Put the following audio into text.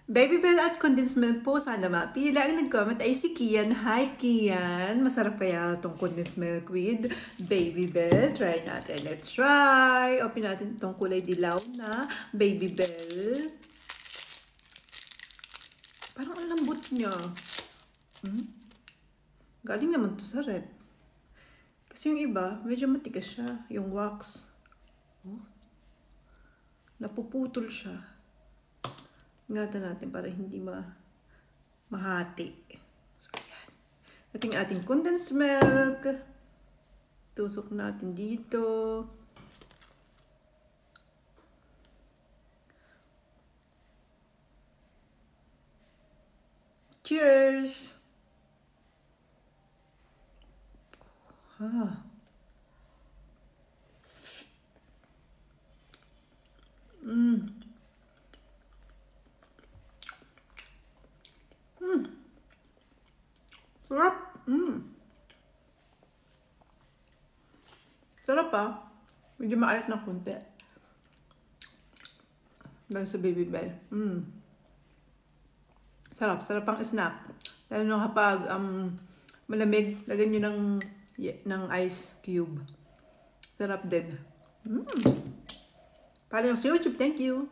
Babybel at condensed milk po. Sana mapila. Ang nag-comment ay si Kian. Hi, Kian. Masarap kaya itong condensed milk with Babybel. Try natin. Let's try. Open natin itong kulay dilaw na Babybel. Parang ang lambot niya. Galing naman to sa rep. Kasi yung iba, medyo matigas siya. Yung wax. Oh. Napuputol siya. Ingatan natin para hindi mahati. So, ayan. Ito yung ating condensed milk. Tusok natin dito. Cheers! Sarap! Sarap ah. Medyo maalat na konti. Dahil sa Babybel. Sarap. Sarap ang snack. Lalo na kapag malamig, lagyan nyo ng ice cube. Sarap din. Follow nyo sa YouTube. Thank you!